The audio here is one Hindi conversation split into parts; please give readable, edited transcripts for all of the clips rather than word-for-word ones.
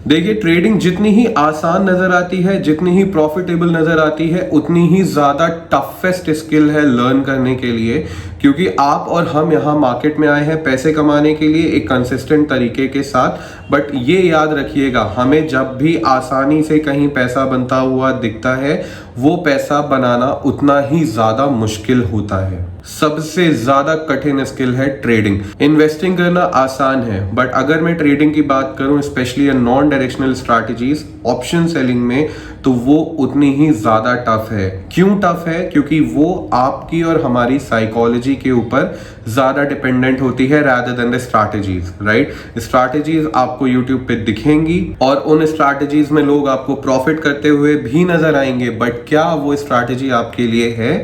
देखिए, ट्रेडिंग जितनी ही आसान नजर आती है, जितनी ही प्रॉफिटेबल नजर आती है, उतनी ही ज्यादा टफेस्ट स्किल है लर्न करने के लिए। क्योंकि आप और हम यहाँ मार्केट में आए हैं पैसे कमाने के लिए एक कंसिस्टेंट तरीके के साथ। बट ये याद रखिएगा, हमें जब भी आसानी से कहीं पैसा बनता हुआ दिखता है, वो पैसा बनाना उतना ही ज्यादा मुश्किल होता है। सबसे ज्यादा कठिन स्किल है ट्रेडिंग। इन्वेस्टिंग करना आसान है, बट अगर मैं ट्रेडिंग की बात करूं, specially non directional strategies, option selling में, तो वो उतनी ही ज्यादा टफ है। क्यों टफ है? क्योंकि वो आपकी और हमारी साइकोलॉजी के ऊपर ज्यादा डिपेंडेंट होती है rather than the strategies, right. Strategies आपको यूट्यूब पे दिखेंगी और उन स्ट्रैटेजीज में लोग आपको प्रॉफिट करते हुए भी नजर आएंगे, बट क्या वो स्ट्रैटेजी आपके लिए है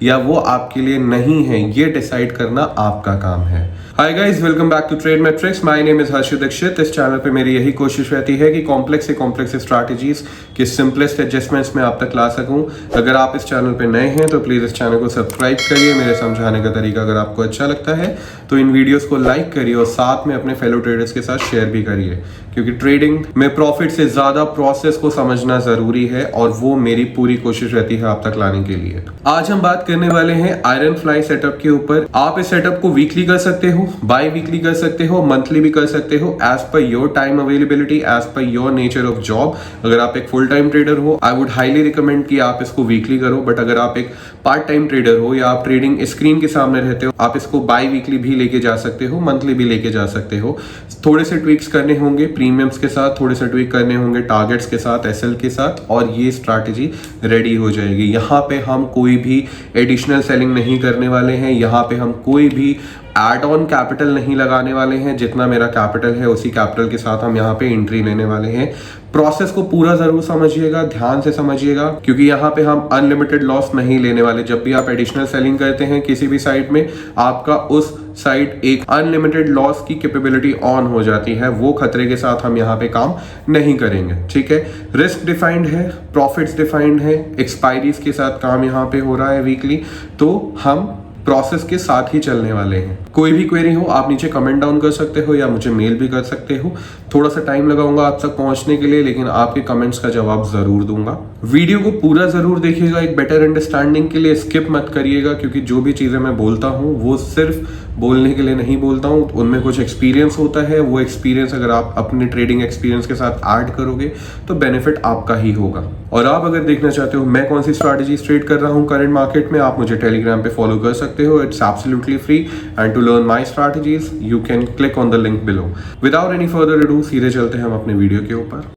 या वो आपके लिए नहीं है, ये डिसाइड करना आपका काम है। Hi guys, welcome back to Trade Matrix. My name is Harshit Dixit. इस चैनल पे मेरी यही कोशिश रहती है कि कॉम्प्लेक्स से कॉम्प्लेक्स स्ट्रैटेजीज के सिंपलेस्ट एडजस्टमेंट्स में आप तक ला सकूं। अगर आप इस चैनल पे नए हैं तो प्लीज इस चैनल को सब्सक्राइब करिए। मेरे समझाने का तरीका अगर आपको अच्छा लगता है तो इन वीडियोस को लाइक करिए और साथ में अपने फेलो ट्रेडर्स के साथ शेयर भी करिए, क्योंकि ट्रेडिंग में प्रॉफिट से ज्यादा प्रोसेस को समझना जरूरी है और वो मेरी पूरी कोशिश रहती है आप तक लाने के लिए। आज हम बात करने वाले हैं आयरन फ्लाई सेटअप के ऊपर। आप इस सेटअप को वीकली कर सकते हो, बाई वीकली कर सकते हो, मंथली भी कर सकते हो, as per your time availability, as per your nature of job. अगर आप एक फुल टाइम ट्रेडर हो, आई वुड हाईली रिकमेंड कि आप इसको वीकली करो। बट अगर आप एक पार्ट टाइम ट्रेडर हो या आप ट्रेडिंग स्क्रीन के सामने रहते हो, आप इसको बाई वीकली भी लेके जा सकते हो, मंथली भी लेके जा सकते हो। थोड़े से ट्विक्स करने होंगे प्रीमियम्स के साथ, थोड़े से ट्विक करने होंगे टारगेट्स के साथ, एसएल के साथ, और ये स्ट्रैटेजी रेडी हो जाएगी। यहाँ पे हम कोई भी एडिशनल सेलिंग नहीं करने वाले हैं, यहाँ पे हम कोई भी एड ऑन कैपिटल नहीं लगाने वाले हैं। जितना मेरा कैपिटल है उसी कैपिटल के साथ हम यहाँ पे एंट्री लेने वाले हैं। प्रोसेस को पूरा जरूर समझिएगा, ध्यान से समझिएगा, क्योंकि यहाँ पे हम अनलिमिटेड लॉस नहीं लेने वाले। जब भी आप एडिशनल सेलिंग करते हैं किसी भी साइड में, आपका उस साइड एक अनलिमिटेड लॉस की कैपेबिलिटी ऑन हो जाती है। वो खतरे के साथ हम यहाँ पे काम नहीं करेंगे, ठीक है। रिस्क डिफाइंड है, प्रॉफिट्स डिफाइंड है, एक्सपायरीज के साथ काम यहाँ पे हो रहा है वीकली, तो हम प्रोसेस के साथ ही चलने वाले हैं। कोई भी क्वेरी हो आप नीचे कमेंट डाउन कर सकते हो या मुझे मेल भी कर सकते हो। थोड़ा सा टाइम लगाऊंगा आप तक पहुंचने के लिए, लेकिन आपके कमेंट्स का जवाब जरूर दूंगा। वीडियो को पूरा जरूर देखिएगा एक बेटर अंडरस्टैंडिंग के लिए, स्किप मत करिएगा, क्योंकि जो भी चीजें मैं बोलता हूँ वो सिर्फ बोलने के लिए नहीं बोलता हूँ, उनमें कुछ एक्सपीरियंस होता है। वो एक्सपीरियंस अगर आप अपने ट्रेडिंग एक्सपीरियंस के साथ ऐड करोगे तो बेनिफिट आपका ही होगा। और आप अगर देखना चाहते हो मैं कौन सी स्ट्रैटेजी ट्रेड कर रहा हूँ करंट मार्केट में, आप मुझे टेलीग्राम पे फॉलो कर सकते हो। It's absolutely free, and to learn my strategies you can click on the link below. Without any further ado सीधे चलते हैं हम अपने वीडियो के ऊपर।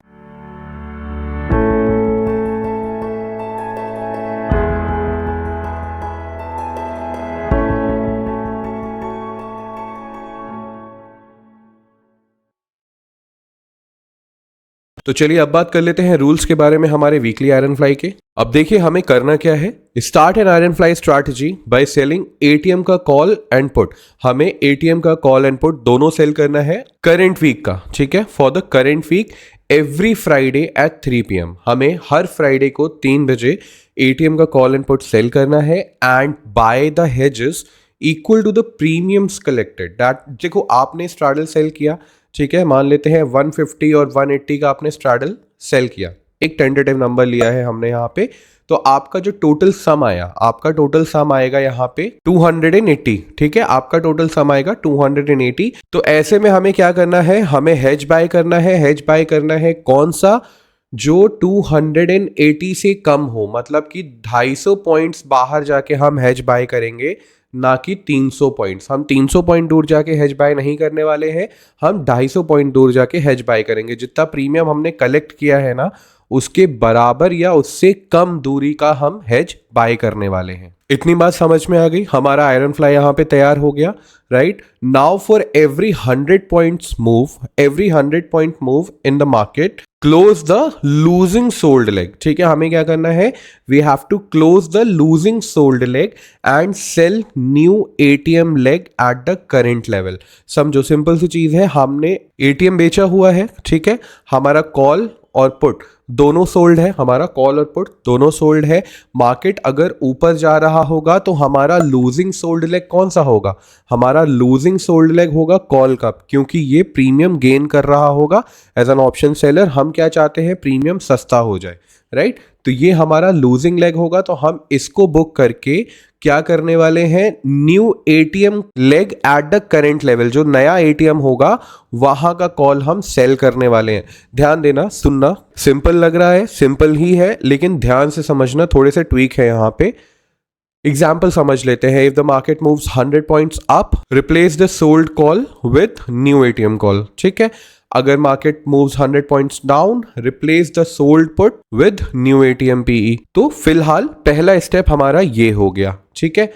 तो चलिए अब बात कर लेते हैं रूल्स के बारे में हमारे वीकली आयरन फ्लाई के। अब देखिए हमें करना क्या है। Start an iron fly strategy by selling ATM का कॉल एंड पुट। हमें एटीएम का कॉल एंड पुट दोनों सेल करना है करंट वीक का, ठीक है। For the current week every Friday at 3 PM हमें हर फ्राइडे को 3 बजे एटीएम का कॉल एंड पुट सेल करना है, and buy the hedges equal to the premiums collected. That देखो आपने स्ट्रैडल सेल किया, ठीक है, मान लेते हैं 150 और 180 का आपने स्ट्रैडल सेल किया, एक टेंटेटिव नंबर लिया है हमने यहाँ पे, तो आपका जो टोटल सम आया, आपका टोटल सम आएगा यहाँ पे 280, ठीक है। आपका टोटल सम आएगा 280। तो ऐसे में हमें क्या करना है, हमें हेज बाय करना है। हेज बाय करना है कौन सा, जो 280 से कम हो, मतलब कि 250 पॉइंट्स बाहर जाके हम हेज बाय करेंगे, ना कि 300 पॉइंट्स। हम 300 पॉइंट दूर जाके हेज बाय नहीं करने वाले हैं, हम 250 पॉइंट दूर जाके हेज बाय करेंगे। जितना प्रीमियम हमने कलेक्ट किया है ना, उसके बराबर या उससे कम दूरी का हम हेज बाय करने वाले हैं। इतनी बात समझ में आ गई। हमारा आयरन फ्लाई यहाँ पे तैयार हो गया, right. Now for every 100 points move, every 100 point move in the market, close the losing sold leg, ठीक है। हमें क्या करना है, we have to close the losing sold leg and sell new ATM leg at the current level. समझो सिंपल सी चीज है, हमने एटीएम बेचा हुआ है, ठीक है। हमारा कॉल और पुट दोनों सोल्ड है, हमारा कॉल और पुट दोनों सोल्ड है। मार्केट अगर ऊपर जा रहा होगा तो हमारा लूजिंग सोल्ड लेग कौन सा होगा? हमारा लूजिंग सोल्ड लेग होगा कॉल का, क्योंकि ये प्रीमियम गेन कर रहा होगा। एज एन ऑप्शन सेलर हम क्या चाहते हैं? प्रीमियम सस्ता हो जाए, राइट? तो ये हमारा लूजिंग लेग होगा, तो हम इसको बुक करके क्या करने वाले हैं? New ATM leg at the current level, जो नया एटीएम होगा वहां का कॉल हम सेल करने वाले हैं। ध्यान देना, सुनना, सिंपल लग रहा है, सिंपल ही है, लेकिन ध्यान से समझना, थोड़े से ट्वीक है यहां पे। एग्जाम्पल समझ लेते हैं। If the market moves 100 points up, replace the sold call with new ATM call. ठीक है। अगर market moves 100 points down, replace the sold put with new ATM PE. तो फिलहाल पहला स्टेप हमारा ये हो गया। ठीक है।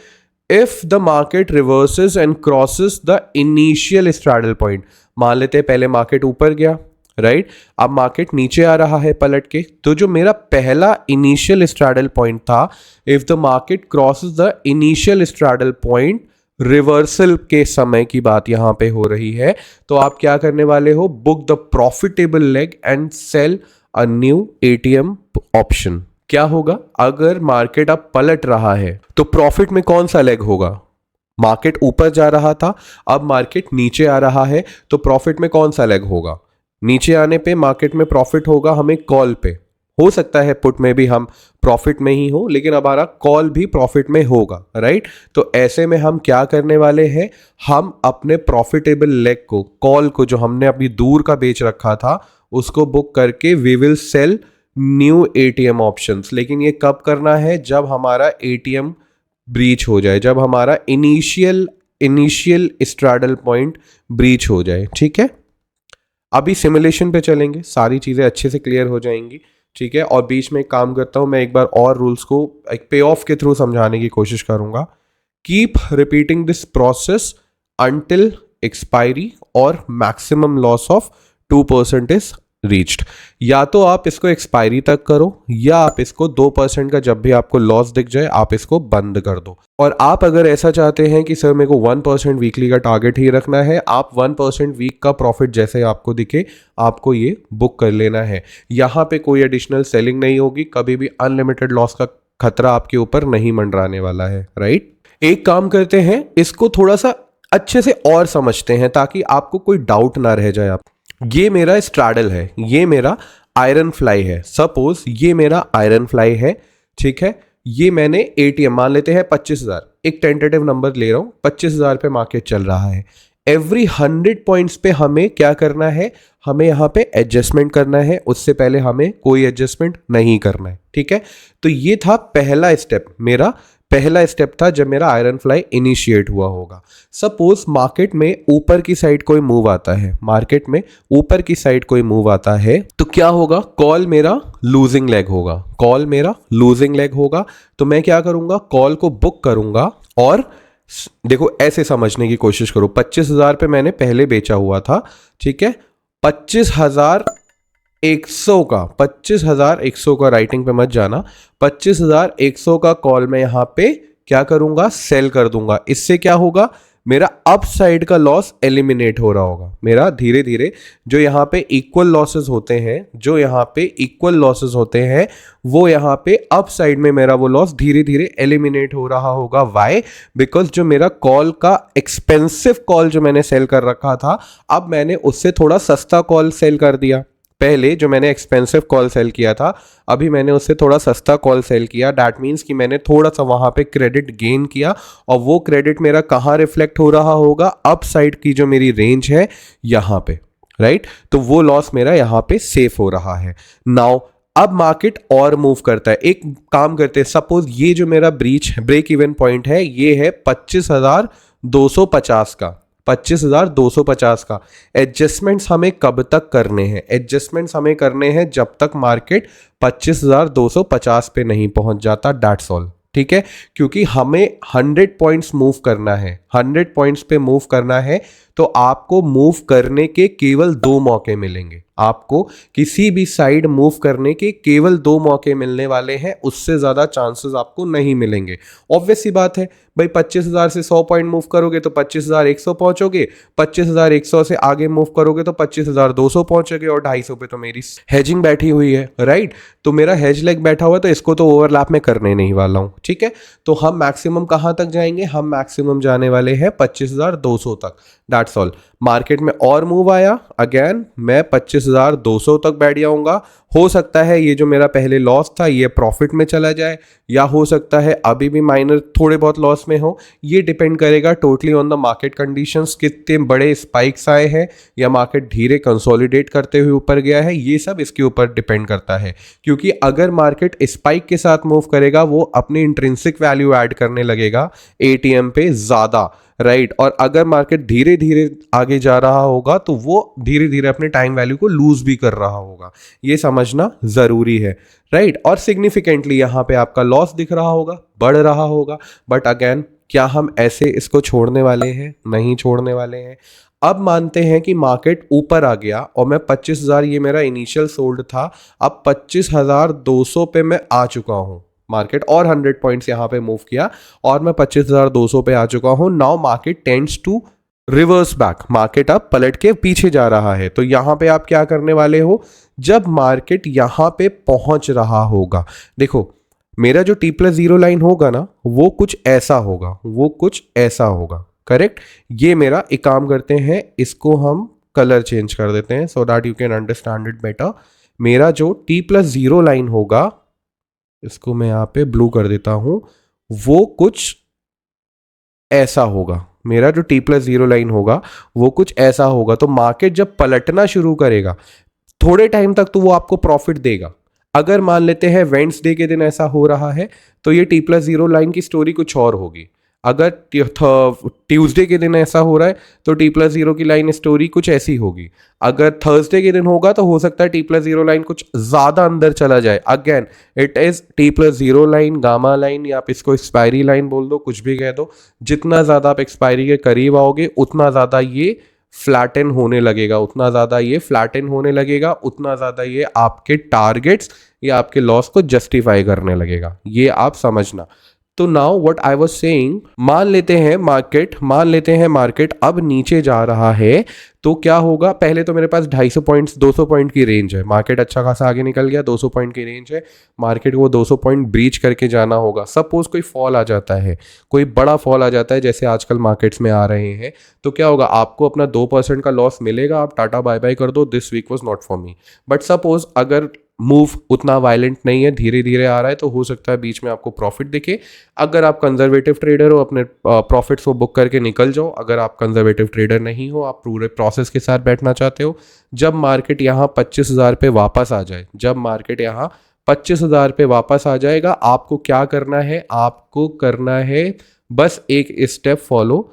If the market reverses and crosses the initial straddle point, मान लेते हैं पहले मार्केट ऊपर गया, राइट? अब मार्केट नीचे आ रहा है पलट के, तो जो मेरा पहला इनिशियल स्ट्रैडल पॉइंट था, if the market crosses the initial straddle point, reversal के समय की बात यहां पे हो रही है, तो आप क्या करने वाले हो? Book the profitable leg and sell a new ATM option. क्या होगा? अगर मार्केट अब पलट रहा है तो प्रॉफिट में कौन सा लेग होगा? मार्केट ऊपर जा रहा था, अब मार्केट नीचे आ रहा है, तो प्रॉफिट में कौन सा लेग होगा? नीचे आने पे मार्केट में प्रॉफिट होगा हमें कॉल पे। हो सकता है पुट में भी हम प्रॉफिट में ही हो, लेकिन हमारा कॉल भी प्रॉफिट में होगा, राइट? तो ऐसे में हम क्या करने वाले हैं? हम अपने प्रॉफिटेबल लेग को, कॉल को, जो हमने अभी दूर का बेच रखा था, उसको बुक करके we will sell new ATM options. लेकिन ये कब करना है? जब हमारा एटीएम ब्रीच हो जाए, जब हमारा इनिशियल स्ट्रैडल पॉइंट ब्रीच हो जाए। ठीक है। अभी सिमुलेशन पे चलेंगे, सारी चीज़ें अच्छे से क्लियर हो जाएंगी। ठीक है। और बीच में एक काम करता हूँ, मैं एक बार और रूल्स को एक पे ऑफ के थ्रू समझाने की कोशिश करूँगा। Keep repeating this process until expiry और maximum loss of 2% is reached. या तो आप इसको एक्सपायरी तक करो, या आप इसको 2% का जब भी आपको लॉस दिख जाए आप इसको बंद कर दो। और आप अगर ऐसा चाहते हैं कि सर मेरे को 1% वीकली का टारगेट ही रखना है, आप 1% वीक का प्रॉफिट जैसे आपको दिखे आपको ये बुक कर लेना है। यहाँ पे कोई एडिशनल सेलिंग नहीं होगी, कभी भी अनलिमिटेड लॉस का खतरा आपके ऊपर नहीं मंडराने वाला है, राइट? एक काम करते हैं, इसको थोड़ा सा अच्छे से और समझते हैं ताकि आपको कोई डाउट ना रह जाए। आप, ये मेरा स्ट्रैडल है, ये मेरा आयरन फ्लाई है। सपोज ये मेरा आयरन फ्लाई है, ठीक है। ये मैंने एटीएम मान लेते हैं 25,000, एक टेंटेटिव नंबर ले रहा हूं, 25,000 पे मार्केट चल रहा है। एवरी 100 पॉइंट्स पे हमें क्या करना है? हमें यहाँ पे एडजस्टमेंट करना है, उससे पहले हमें कोई एडजस्टमेंट नहीं करना है। ठीक है। तो ये था पहला स्टेप, मेरा पहला स्टेप था जब मेरा आयरन फ्लाई इनिशिएट हुआ होगा। सपोज मार्केट में ऊपर की साइड कोई मूव आता है, मार्केट में ऊपर की साइड कोई मूव आता है, तो क्या होगा? कॉल मेरा लूजिंग लेग होगा, कॉल मेरा लूजिंग लेग होगा। तो मैं क्या करूंगा? कॉल को बुक करूंगा। और देखो ऐसे समझने की कोशिश करो, 25,000 पे मैंने पहले बेचा हुआ था, ठीक है। 25,100 का राइटिंग पे मत जाना, 25,100 का कॉल मैं यहां पे क्या करूंगा? सेल कर दूंगा। इससे क्या होगा? मेरा अप साइड का लॉस एलिमिनेट हो रहा होगा। मेरा धीरे धीरे जो यहाँ पे इक्वल लॉसेस होते हैं, जो यहाँ पे इक्वल लॉसेस होते हैं, वो यहाँ पे अप साइड में मेरा वो लॉस धीरे धीरे एलिमिनेट हो रहा होगा। वाई? बिकॉज जो मेरा कॉल का एक्सपेंसिव कॉल जो मैंने सेल कर रखा था, अब मैंने उससे थोड़ा सस्ता कॉल सेल कर दिया। पहले जो मैंने एक्सपेंसिव कॉल सेल किया था, अभी मैंने उससे थोड़ा सस्ता कॉल सेल किया। दैट मीन्स कि मैंने थोड़ा सा वहाँ पे क्रेडिट गेन किया, और वो क्रेडिट मेरा कहाँ रिफ्लेक्ट हो रहा होगा? अप साइड की जो मेरी रेंज है यहाँ पे, राइट? तो वो लॉस मेरा यहाँ पे सेफ हो रहा है। नाउ अब मार्केट और मूव करता है। एक काम करते हैं, सपोज ये जो मेरा ब्रेक इवन पॉइंट है, ये है 25,250 का, 25,250 का। एडजस्टमेंट्स हमें कब तक करने हैं? एडजस्टमेंट्स हमें करने हैं जब तक मार्केट 25,250 पे नहीं पहुंच जाता। That's all. ठीक है। क्योंकि हमें 100 पॉइंट्स मूव करना है, 100 पॉइंट्स पे मूव करना है, तो आपको मूव करने के केवल 2 मौके मिलेंगे। आपको किसी भी साइड मूव करने के केवल 2 मौके मिलने वाले हैं, उससे ज़्यादा चांसेस आपको नहीं मिलेंगे। ऑब्वियस सी बात है भाई, 25,000 से 100 पॉइंट मूव करोगे तो 25,100 पहुंचोगे, 25,100 से आगे मूव करोगे तो 25,200 पहुंचोगे, और 250 पे तो मेरी हेजिंग बैठी हुई है, राइट। तो मेरा हेज लेग बैठा हुआ है, तो इसको तो ओवरलैप में करने नहीं वाला हूं, ठीक है। तो हम मैक्सिमम कहां तक जाएंगे? हम मैक्सिमम जाने वाले हैं 25,200 तक, दैट्स ऑल। मार्केट में और मूव आया, अगेन मैं 25,200 तक बैठ जाऊंगा। हो सकता है ये जो मेरा पहले लॉस था ये प्रॉफिट में चला जाए, या हो सकता है अभी भी माइनर थोड़े बहुत लॉस में हो। ये डिपेंड करेगा totally on the market conditions, कितने बड़े स्पाइक्स आए हैं या मार्केट धीरे कंसोलिडेट करते हुए ऊपर गया है, ये सब इसके ऊपर डिपेंड करता है। क्योंकि अगर मार्केट स्पाइक के साथ मूव करेगा, वो अपनी इंट्रिंसिक वैल्यू ऐड करने लगेगा एटीएम पे ज़्यादा, राइट। और अगर मार्केट धीरे धीरे आगे जा रहा होगा तो वो धीरे धीरे अपने टाइम वैल्यू को लूज भी कर रहा होगा, ये समझना जरूरी है, राइट। और सिग्निफिकेंटली यहाँ पे आपका लॉस दिख रहा होगा, बढ़ रहा होगा, बट अगेन क्या हम ऐसे इसको छोड़ने वाले हैं? नहीं छोड़ने वाले हैं। अब मानते हैं कि मार्केट ऊपर आ गया और मैं 25,000, ये मेरा इनिशियल सोल्ड था, अब 25,200 पे मैं आ चुका हूं। मार्केट और 100 पॉइंट्स यहां पे मूव किया और मैं 25,200 पे आ चुका हूं। Now market tends to reverse back, market अब पलट के पीछे जा रहा है। तो यहां पे आप क्या करने वाले हो? जब मार्केट यहां पे पहुंच रहा होगा, देखो मेरा जो T+0 लाइन होगा ना, वो कुछ ऐसा होगा, वो कुछ ऐसा होगा, करेक्ट। ये मेरा एक काम करते हैं, इसको हम कलर चेंज कर देते हैं so that you can understand it better. मेरा जो T+0 लाइन होगा, इसको मैं यहाँ पे ब्लू कर देता हूं, वो कुछ ऐसा होगा। मेरा जो T+0 लाइन होगा वो कुछ ऐसा होगा। तो मार्केट जब पलटना शुरू करेगा, थोड़े टाइम तक तो वो आपको प्रॉफिट देगा। अगर मान लेते हैं वेडनेसडे के दिन ऐसा हो रहा है तो ये T+0 लाइन की स्टोरी कुछ और होगी। अगर ट्यूसडे के दिन ऐसा हो रहा है तो T+0 की लाइन स्टोरी कुछ ऐसी होगी। अगर थर्सडे के दिन होगा तो हो सकता है T+0 लाइन कुछ ज़्यादा अंदर चला जाए। Again it is T+0 line, gamma line, या आप इसको एक्सपायरी लाइन बोल दो, कुछ भी कह दो। जितना ज़्यादा आप एक्सपायरी के करीब आओगे उतना ज़्यादा ये फ्लैटन होने लगेगा, उतना ज़्यादा ये फ्लैटन होने लगेगा, उतना ज़्यादा ये आपके टारगेट्स या आपके लॉस को जस्टिफाई करने लगेगा। ये आप समझना। तो now what I was saying, मान लेते हैं मार्केट अब नीचे जा रहा है, तो क्या होगा? पहले तो मेरे पास 250 पॉइंट्स 200 पॉइंट की रेंज है, मार्केट अच्छा खासा आगे निकल गया, 200 पॉइंट की रेंज है, मार्केट को 200 पॉइंट ब्रीच करके जाना होगा। सपोज कोई फॉल आ जाता है, कोई बड़ा फॉल आ जाता है जैसे आजकल मार्केट्स में आ रहे हैं, तो क्या होगा? आपको अपना 2% का लॉस मिलेगा, आप टाटा बाय बाय कर दो, this week was not for me. But suppose अगर मूव उतना वायलेंट नहीं है, धीरे धीरे आ रहा है, तो हो सकता है बीच में आपको प्रॉफिट दिखे। अगर आप कंजर्वेटिव ट्रेडर हो, अपने प्रॉफिट्स को बुक करके निकल जाओ। अगर आप कंजर्वेटिव ट्रेडर नहीं हो, आप पूरे प्रोसेस के साथ बैठना चाहते हो, जब मार्केट यहाँ 25,000 पे वापस आ जाए, जब मार्केट यहाँ 25,000 पे वापस आ जाएगा, आपको क्या करना है? आपको करना है बस एक स्टेप फॉलो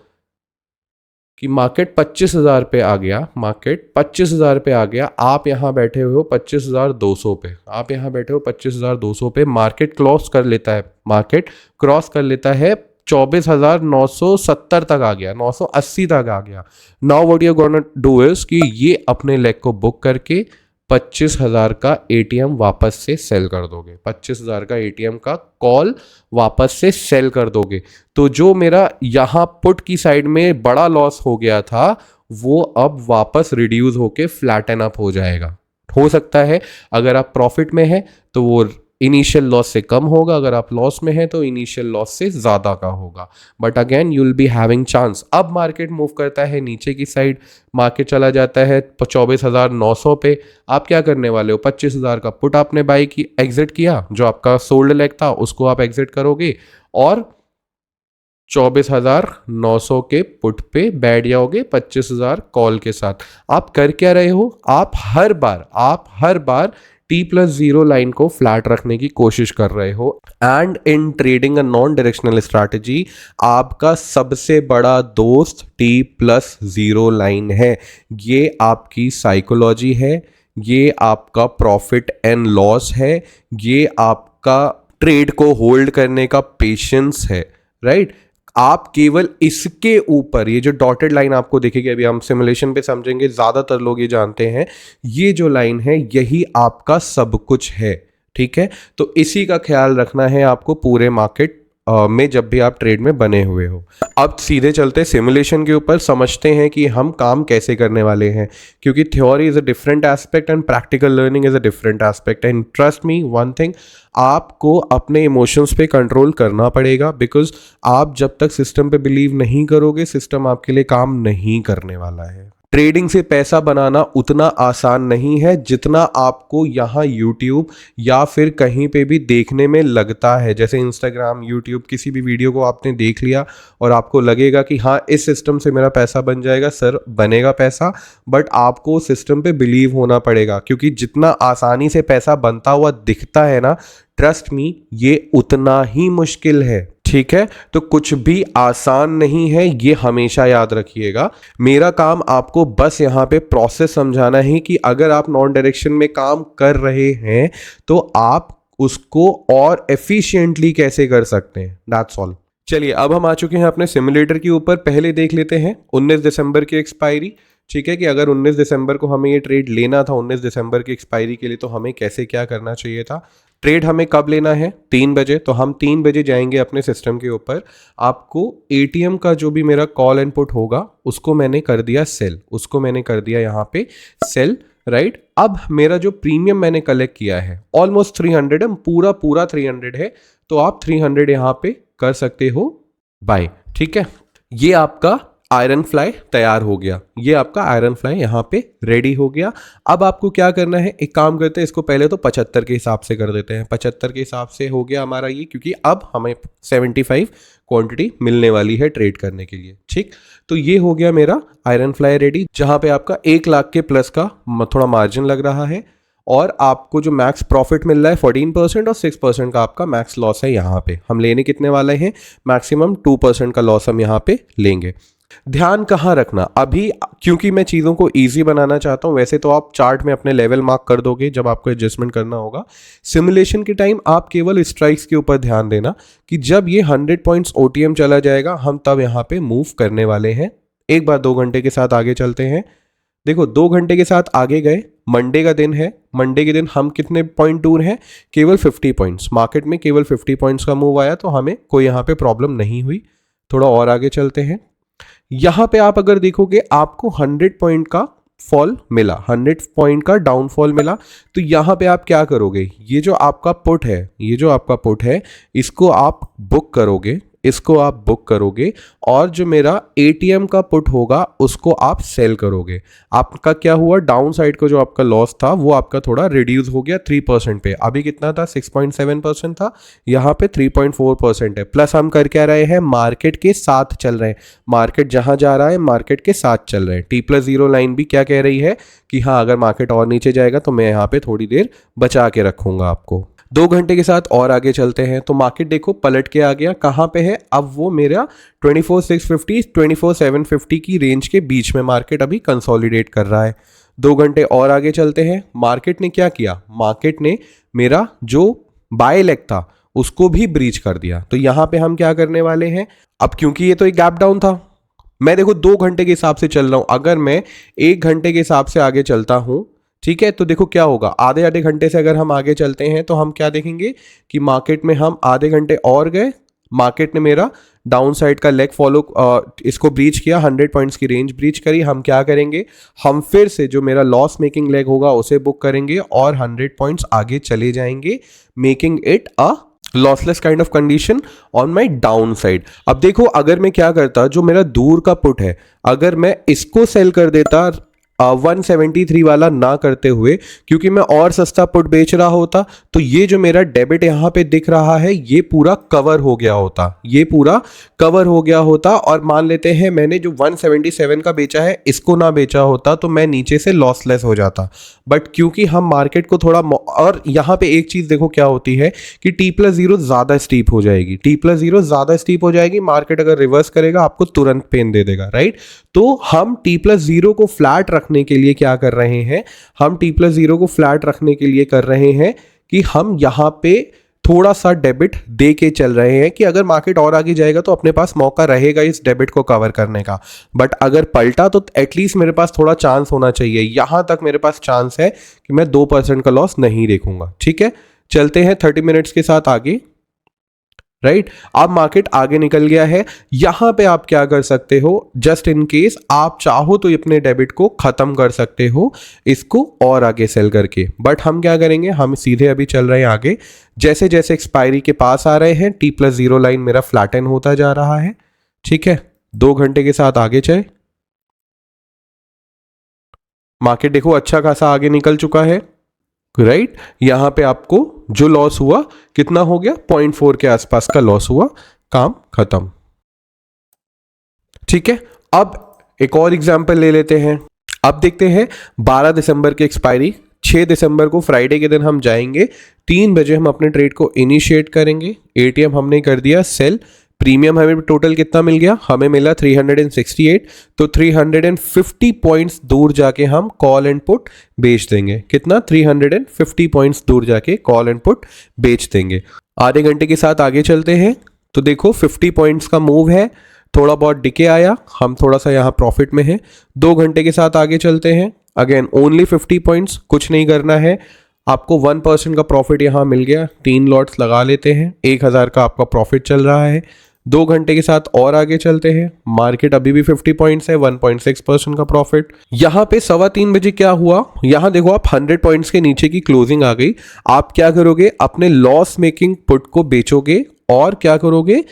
कि मार्केट 25,000 पे आ गया, मार्केट 25,000 पे आ गया, आप यहाँ बैठे हुए हो 25,200 पे, आप यहाँ बैठे हो 25,200 पे, मार्केट क्रॉस कर लेता है, मार्केट क्रॉस कर लेता है 24,970 तक आ गया, 980 तक आ गया। Now what you gonna do is कि ये अपने लेग को बुक करके 25,000 का एटीएम वापस से सेल कर दोगे, 25,000 का एटीएम का कॉल वापस से सेल कर दोगे। तो जो मेरा यहाँ पुट की साइड में बड़ा लॉस हो गया था, वो अब वापस रिड्यूस होके फ्लैटन अप हो जाएगा। हो सकता है अगर आप प्रॉफिट में है तो वो इनिशियल लॉस से कम होगा, अगर आप लॉस में है तो इनिशियल लॉस से ज़्यादा का होगा, but again you will be having chance. अब मार्केट मूव करता है नीचे की साइड, मार्केट चला जाता है 24,900 पे, आप क्या करने वाले हो? 25,000 का पुट आपने बाई की, एग्जिट किया, जो आपका सोल्ड लेग था उसको आप एग्जिट करोगे और 24,900 के पुट पे बैठ जाओगे 25,000 कॉल के साथ। आप कर क्या रहे हो? आप हर बार T+0 लाइन को फ्लैट रखने की कोशिश कर रहे हो। And in trading a non directional strategy, आपका सबसे बड़ा दोस्त T+0 लाइन है। ये आपकी साइकोलॉजी है, ये आपका प्रॉफिट एंड लॉस है, ये आपका ट्रेड को होल्ड करने का पेशेंस है, राइट? आप केवल इसके ऊपर, ये जो डॉटेड लाइन आपको दिखेगी, अभी हम सिमुलेशन पे समझेंगे, ज़्यादातर लोग ये जानते हैं, ये जो लाइन है यही आपका सब कुछ है, ठीक है। तो इसी का ख्याल रखना है आपको पूरे मार्केट में जब भी आप ट्रेड में बने हुए हो। अब सीधे चलते सिमुलेशन के ऊपर, समझते हैं कि हम काम कैसे करने वाले हैं, क्योंकि theory is a different aspect and practical learning is a different aspect. And trust me one thing, आपको अपने इमोशंस पे कंट्रोल करना पड़ेगा, बिकॉज आप जब तक सिस्टम पे बिलीव नहीं करोगे, सिस्टम आपके लिए काम नहीं करने वाला है। ट्रेडिंग से पैसा बनाना उतना आसान नहीं है जितना आपको यहाँ यूट्यूब या फिर कहीं पे भी देखने में लगता है। जैसे इंस्टाग्राम, यूट्यूब, किसी भी वीडियो को आपने देख लिया और आपको लगेगा कि हाँ इस सिस्टम से मेरा पैसा बन जाएगा, सर बनेगा पैसा, बट आपको सिस्टम पे बिलीव होना पड़ेगा, क्योंकि जितना आसानी से पैसा बनता हुआ दिखता है ना, ट्रस्ट मी, ये उतना ही मुश्किल है, ठीक है। तो कुछ भी आसान नहीं है, ये हमेशा याद रखिएगा। मेरा काम आपको बस यहाँ पे प्रोसेस समझाना है कि अगर आप नॉन डायरेक्शन में काम कर रहे हैं तो आप उसको और एफिशिएंटली कैसे कर सकते हैं, दैट्स ऑल। चलिए अब हम आ चुके हैं अपने सिमुलेटर के ऊपर। पहले देख लेते हैं 19 दिसंबर की एक्सपायरी, ठीक है, कि अगर 19 दिसंबर को हमें ये ट्रेड लेना था, 19 दिसंबर की एक्सपायरी के लिए, तो हमें कैसे क्या करना चाहिए था। ट्रेड हमें कब लेना है, 3 बजे, तो हम 3 बजे जाएंगे अपने सिस्टम के ऊपर। आपको एटीएम का जो भी मेरा कॉल एंड पुट होगा उसको मैंने कर दिया सेल, उसको मैंने कर दिया यहाँ पे सेल, राइट। अब मेरा जो प्रीमियम मैंने कलेक्ट किया है ऑलमोस्ट 300 है, पूरा 300 है, तो आप 300 यहाँ पे कर सकते हो बाय, ठीक है। ये आपका आयरन फ्लाई तैयार हो गया, ये आपका आयरन फ्लाई यहाँ पे रेडी हो गया। अब आपको क्या करना है, एक काम करते हैं, इसको पहले तो 75 के हिसाब से कर देते हैं। 75 के हिसाब से हो गया हमारा ये, क्योंकि अब हमें 75 क्वांटिटी मिलने वाली है ट्रेड करने के लिए, ठीक। तो ये हो गया मेरा आयरन फ्लाई रेडी, जहाँ पे आपका 1 लाख के प्लस का थोड़ा मार्जिन लग रहा है, और आपको जो मैक्स प्रॉफिट मिल रहा है 14% और 6% का आपका मैक्स लॉस है। यहाँ पे हम लेने कितने वाले हैं, मैक्सिमम 2% का लॉस हम यहाँ पे लेंगे। ध्यान कहाँ रखना, अभी क्योंकि मैं चीज़ों को इजी बनाना चाहता हूँ, वैसे तो आप चार्ट में अपने लेवल मार्क कर दोगे जब आपको एडजस्टमेंट करना होगा। सिमुलेशन के टाइम आप केवल स्ट्राइक्स के ऊपर ध्यान देना कि जब ये 100 पॉइंट्स ओटीएम चला जाएगा हम तब यहाँ पे मूव करने वाले हैं। एक बार 2 घंटे के साथ आगे चलते हैं। देखो 2 घंटे के साथ आगे गए, मंडे का दिन है, मंडे के दिन हम कितने पॉइंट दूर हैं, केवल 50 पॉइंट्स। मार्केट में केवल 50 पॉइंट्स का मूव आया, तो हमें कोई यहाँ पे प्रॉब्लम नहीं हुई। थोड़ा और आगे चलते हैं। यहाँ पे आप अगर देखोगे आपको 100 पॉइंट का फॉल मिला, 100 पॉइंट का डाउनफॉल मिला, तो यहाँ पे आप क्या करोगे, ये जो आपका पुट है, ये जो आपका पुट है, इसको आप बुक करोगे, इसको आप बुक करोगे, और जो मेरा एटीएम का पुट होगा उसको आप सेल करोगे। आपका क्या हुआ, डाउन साइड को जो आपका लॉस था वो आपका थोड़ा रिड्यूस हो गया 3% पे। अभी कितना था, 6.7% था, यहाँ पे 3.4% है। प्लस हम कर क्या रहे हैं, मार्केट के साथ चल रहे हैं, मार्केट जहाँ जा रहा है मार्केट के साथ चल रहे हैं। T+0 लाइन भी क्या कह रही है कि हाँ अगर मार्केट और नीचे जाएगा तो मैं यहाँ पे थोड़ी देर बचा के रखूँगा आपको। 2 घंटे के साथ और आगे चलते हैं, तो मार्केट देखो पलट के आ गया, कहाँ पे है अब, वो मेरा 24,650 24,750 की रेंज के बीच में मार्केट अभी कंसोलिडेट कर रहा है। 2 घंटे और आगे चलते हैं। मार्केट ने क्या किया, मार्केट ने मेरा जो बाय लेग था उसको भी ब्रीच कर दिया। तो यहाँ पे हम क्या करने वाले हैं, अब क्योंकि ये तो एक गैप डाउन था, मैं देखो 2 घंटे के हिसाब से चल रहा हूँ, अगर मैं 1 घंटे के हिसाब से आगे चलता हूँ, ठीक है, तो देखो क्या होगा, आधे आधे घंटे से अगर हम आगे चलते हैं तो हम क्या देखेंगे कि मार्केट में हम आधे घंटे और गए, मार्केट ने मेरा डाउन साइड का लेग फॉलो इसको ब्रीच किया, 100 पॉइंट्स की रेंज ब्रीच करी। हम क्या करेंगे, हम फिर से जो मेरा लॉस मेकिंग लेग होगा उसे बुक करेंगे और 100 पॉइंट्स आगे चले जाएंगे, making it a lossless kind of condition on my down side. अब देखो अगर मैं क्या करता, जो मेरा दूर का पुट है, अगर मैं इसको सेल कर देता 173 वाला ना करते हुए, क्योंकि मैं और सस्ता पुट बेच रहा होता, तो ये जो मेरा डेबिट यहाँ पे दिख रहा है ये पूरा कवर हो गया होता, ये पूरा कवर हो गया होता। और मान लेते हैं मैंने जो 177 का बेचा है इसको ना बेचा होता तो मैं नीचे से लॉसलेस हो जाता। बट क्योंकि हम मार्केट को थोड़ा, और यहाँ पे एक चीज देखो क्या होती है कि T+0 ज्यादा स्टीप हो जाएगी, T+0 ज्यादा स्टीप हो जाएगी, मार्केट अगर रिवर्स करेगा आपको तुरंत पेन दे देगा, राइट। तो हम T+0 को फ्लैट रखने के लिए क्या कर रहे हैं, हम T+0 को फ्लैट रखने के लिए कर रहे हैं कि हम यहाँ पे थोड़ा सा डेबिट दे के चल रहे हैं कि अगर मार्केट और आगे जाएगा तो अपने पास मौका रहेगा इस डेबिट को कवर करने का। बट अगर पलटा तो एटलीस्ट मेरे पास थोड़ा चांस होना चाहिए। यहां तक मेरे पास चांस है कि मैं 2% का लॉस नहीं देखूंगा। ठीक है, चलते हैं 30 मिनट्स के साथ आगे। राइट, अब मार्केट आगे निकल गया है। यहां पे आप क्या कर सकते हो, जस्ट इन केस आप चाहो तो अपने डेबिट को खत्म कर सकते हो इसको और आगे सेल करके। बट हम क्या करेंगे, हम सीधे अभी चल रहे हैं आगे। जैसे जैसे एक्सपायरी के पास आ रहे हैं T+0 लाइन मेरा फ्लैटन होता जा रहा है। ठीक है, 2 घंटे के साथ आगे चले। मार्केट देखो अच्छा खासा आगे निकल चुका है। राइट, यहां पे आपको जो लॉस हुआ कितना हो गया, 0.4 के आसपास का लॉस हुआ, काम खत्म। ठीक है, अब एक और एग्जांपल ले लेते हैं। अब देखते हैं 12 दिसंबर की एक्सपायरी। 6 दिसंबर को फ्राइडे के दिन हम जाएंगे, 3 बजे हम अपने ट्रेड को इनिशिएट करेंगे। एटीएम हमने कर दिया सेल। प्रीमियम हमें टोटल कितना मिल गया, हमें मिला 368। तो 350 पॉइंट्स दूर जाके हम कॉल एंड पुट बेच देंगे। कितना, 350 पॉइंट्स दूर जाके कॉल एंड पुट बेच देंगे। आधे घंटे के साथ आगे चलते हैं। तो देखो 50 पॉइंट्स का मूव है, थोड़ा बहुत डिके आया, हम थोड़ा सा यहाँ प्रॉफिट में है। 2 घंटे के साथ आगे चलते हैं। अगेन ओनली 50 पॉइंट्स, कुछ नहीं करना है आपको। 1% का प्रॉफिट यहाँ मिल गया। 3 लॉट्स लगा लेते हैं, 1000 का आपका प्रॉफिट चल रहा है। 2 घंटे के साथ और आगे चलते हैं। मार्केट अभी भी 50 पॉइंट्स है, 1.6% का प्रॉफिट। यहाँ पे 3:15 बजे क्या हुआ, यहाँ देखो आप 100 पॉइंट्स के नीचे की क्लोजिंग आ गई। आप क्या करोगे, अपने लॉस मेकिंग पुट को बेचोगे और क्या करोगे,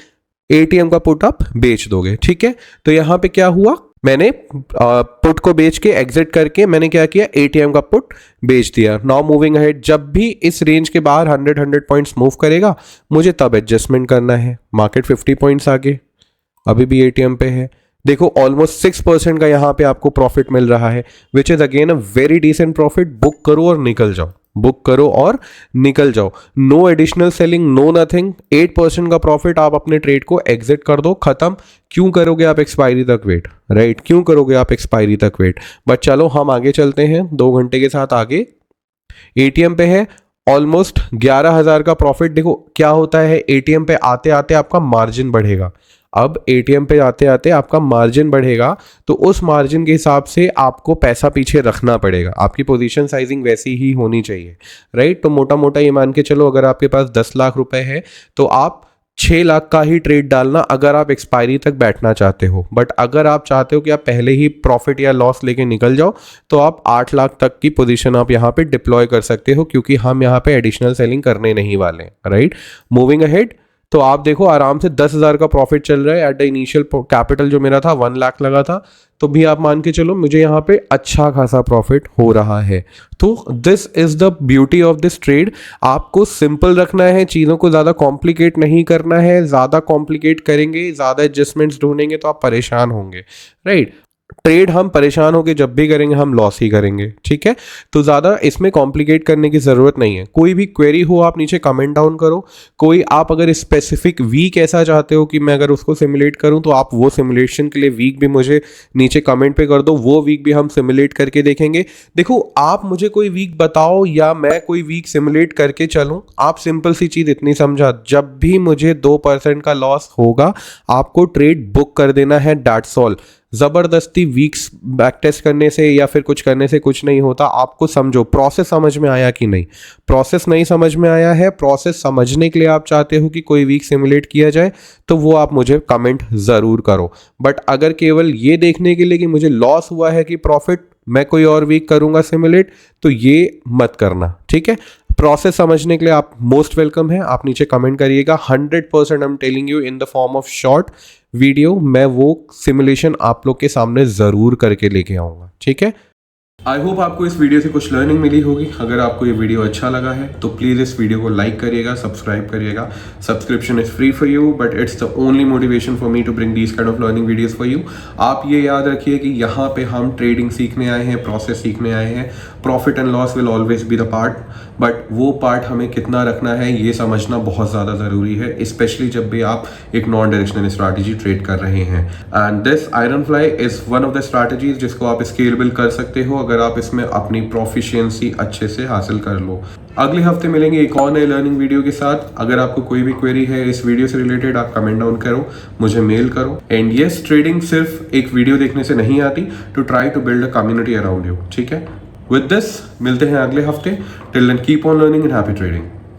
एटीएम का पुट आप बेच दोगे। ठीक है, तो यहाँ पे क्या हुआ, मैंने पुट को बेच के एग्जिट करके मैंने क्या किया, एटीएम का पुट बेच दिया। नाउ मूविंग अहेड, जब भी इस रेंज के बाहर 100 पॉइंट्स मूव करेगा मुझे तब एडजस्टमेंट करना है। मार्केट 50 पॉइंट्स आगे, अभी भी एटीएम पे है। देखो ऑलमोस्ट 6% का यहाँ पे आपको प्रॉफिट मिल रहा है, which is again a very decent profit. Book करो और निकल जाओ, बुक करो और निकल जाओ। No additional selling, no nothing. 8% का प्रॉफिट, आप अपने ट्रेड को एग्जिट कर दो, खत्म। क्यों करोगे आप एक्सपायरी तक वेट, राइट, क्यों करोगे आप एक्सपायरी तक वेट। बट चलो हम आगे चलते हैं, 2 घंटे के साथ आगे। एटीएम पे है ऑलमोस्ट 11,000 का प्रॉफिट। देखो क्या होता है, एटीएम पे आते आते आपका मार्जिन बढ़ेगा। अब एटीएम पे आते आते आपका मार्जिन बढ़ेगा, तो उस मार्जिन के हिसाब से आपको पैसा पीछे रखना पड़ेगा। आपकी पोजीशन साइजिंग वैसी ही होनी चाहिए, राइट। तो मोटा मोटा ये मान के चलो, अगर आपके पास 10 लाख रुपए है तो आप 6 लाख का ही ट्रेड डालना अगर आप एक्सपायरी तक बैठना चाहते हो। बट अगर आप चाहते हो कि आप पहले ही प्रॉफिट या लॉस लेके निकल जाओ तो आप 8 लाख तक की पोजीशन आप यहाँ पे डिप्लॉय कर सकते हो, क्योंकि हम यहाँ पे एडिशनल सेलिंग करने नहीं वाले, राइट। मूविंग अहेड, तो आप देखो आराम से 10,000 का प्रॉफिट चल रहा है। एट द इनिशियल कैपिटल जो मेरा था 1 लाख लगा था, तो भी आप मान के चलो मुझे यहाँ पे अच्छा खासा प्रॉफिट हो रहा है। तो this is the beauty of this trade. आपको सिंपल रखना है, चीज़ों को ज़्यादा कॉम्प्लिकेट नहीं करना है। ज़्यादा कॉम्प्लिकेट करेंगे, ज़्यादा एडजस्टमेंट्स ढूंढेंगे तो आप परेशान होंगे, राइट। ट्रेड हम परेशान होकर जब भी करेंगे हम लॉस ही करेंगे, ठीक है। तो ज़्यादा इसमें कॉम्प्लिकेट करने की ज़रूरत नहीं है। कोई भी क्वेरी हो आप नीचे कमेंट डाउन करो। कोई आप अगर स्पेसिफिक वीक ऐसा चाहते हो कि मैं अगर उसको सिमुलेट करूं तो आप वो सिमुलेशन के लिए वीक भी मुझे नीचे कमेंट पे कर दो, वो वीक भी हम सिमुलेट करके देखेंगे। देखो आप मुझे कोई वीक बताओ या मैं कोई वीक सिमुलेट करके चलूँ, आप सिंपल सी चीज़ इतनी समझा, जब भी मुझे 2% का लॉस होगा आपको ट्रेड बुक कर देना है, दैट्स ऑल। ज़बरदस्ती वीक्स बैक टेस्ट करने से या फिर कुछ करने से कुछ नहीं होता। आपको समझो प्रोसेस समझ में आया कि नहीं। प्रोसेस नहीं समझ में आया है, प्रोसेस समझने के लिए आप चाहते हो कि कोई वीक सिमुलेट किया जाए, तो वो आप मुझे कमेंट ज़रूर करो। बट अगर केवल ये देखने के लिए कि मुझे लॉस हुआ है कि प्रॉफिट, मैं कोई और वीक करूँगा सिमुलेट, तो ये मत करना, ठीक है। प्रोसेस समझने के लिए आप मोस्ट वेलकम है, आप नीचे कमेंट करिएगा। 100% I am telling you in the form of short video, मैं वो सिमुलेशन आप लोग के सामने ज़रूर करके लेके आऊँगा, ठीक है। आई होप आपको इस वीडियो से कुछ लर्निंग मिली होगी। अगर आपको ये वीडियो अच्छा लगा है तो प्लीज़ इस वीडियो को लाइक करिएगा, सब्सक्राइब करिएगा। Subscription is free for you, but it's the only motivation for me to bring these kind of learning videos for you. आप ये याद रखिए कि यहाँ पे हम ट्रेडिंग सीखने आए हैं, प्रोसेस सीखने आए हैं। Profit and loss will always be the part, but वो पार्ट हमें कितना रखना है ये समझना बहुत ज़्यादा ज़रूरी है, स्पेशली जब भी आप एक नॉन डायरेक्शनल स्ट्रैटेजी ट्रेड कर रहे हैं। And this iron fly is one of the strategies जिसको आप स्केलेबल कर सकते हो अगर आप इसमें अपनी प्रोफिशिएंसी अच्छे से हासिल कर लो। अगले हफ्ते मिलेंगे एक और नए लर्निंग वीडियो के साथ। अगर आपको कोई भी क्वेरी है इस वीडियो से रिलेटेड, आप कमेंट डाउन करो, मुझे मेल करो। एंड यस, ट्रेडिंग सिर्फ एक वीडियो देखने से नहीं आती, to try to build a community around you. ठीक है, विद दिस मिलते हैं अगले हफ्ते। Till then keep on learning and happy trading.